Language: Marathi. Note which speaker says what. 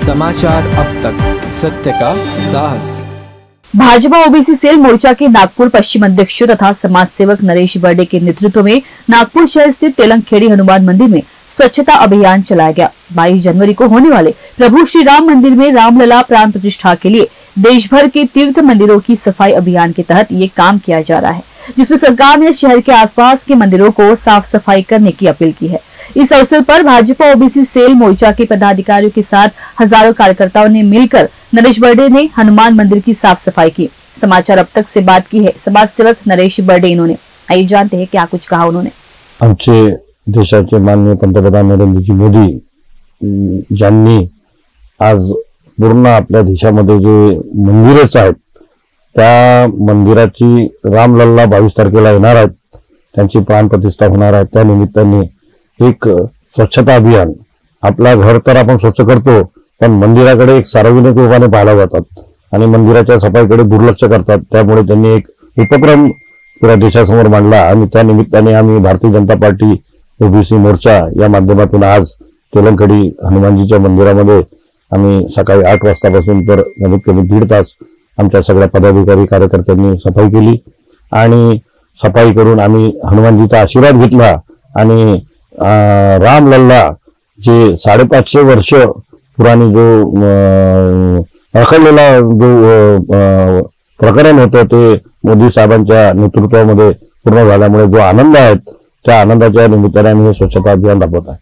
Speaker 1: समाचार अब तक, सत्य का साहस।
Speaker 2: भाजपा ओबीसी सेल मोर्चा के नागपुर पश्चिम अध्यक्ष तथा समाज सेवक नरेश बर्डे के नेतृत्व में नागपुर शहर स्थित तेलंगखेड़ी हनुमान मंदिर में स्वच्छता अभियान चलाया गया। 22 जनवरी को होने वाले प्रभु श्री राम मंदिर में रामलला प्राण प्रतिष्ठा के लिए देश भर के तीर्थ मंदिरों की सफाई अभियान के तहत ये काम किया जा रहा है, जिसमें सरकार ने शहर के आसपास के मंदिरों को साफ सफाई करने की अपील की है। इस अवसर पर भाजपा ओबीसी सेल मोर्चा के पदाधिकारियों के साथ हजारों कार्यकर्ताओं ने मिलकर नरेश बर्डे ने हनुमान मंदिर की साफ सफाई की। समाचार अब तक से बात की है समाज सेवक नरेश बर्डे। इन्होंने आइए जानते हैं क्या कुछ कहा उन्होंने।
Speaker 3: आमचे देशाचे माननीय पंतप्रधान नरेंद्रजी मोदी ज्यांनी आज पूर्ण आपल्या देशामध्ये जे मंदिरच आहेत त्या मंदिराची रामलल्ला 22 तारखेला येणार आहेत, त्यांची प्राण प्रतिष्ठा होणार आहे। त्या निमित्ताने एक स्वच्छता अभियान, आपला घर तर आपण स्वच्छ करतो पण मंदिराकडे एक सार्वजनिक रूपाने पाहिला जातात आणि मंदिराच्या सफाईकडे दुर्लक्ष करतात। त्यामुळे त्यांनी एक उपक्रम पुरा देशासमोर मांडला आणि त्या निमित्ताने आम्ही भारतीय जनता पार्टी ओबीसी मोर्चा या माध्यमातून आज तेलंगखेडी हनुमानजीच्या मंदिरामध्ये आम्ही सकाळी 8 वाजतापासून तर कमीत कमी 1.5 तास आमच्या सगळ्या पदाधिकारी कार्यकर्त्यांनी सफाई केली आणि सफाई करून आम्ही हनुमानजीचा आशीर्वाद घेतला आणि रामलल्ला जे 550 वर्ष पुराणी जो रखडलेला जो प्रकरण होतं ते मोदी साहेबांच्या नेतृत्वामध्ये पूर्ण झाल्यामुळे जो आनंद आहे त्या आनंदाच्या निमित्ताने आम्ही स्वच्छता अभियान राबवत आहे।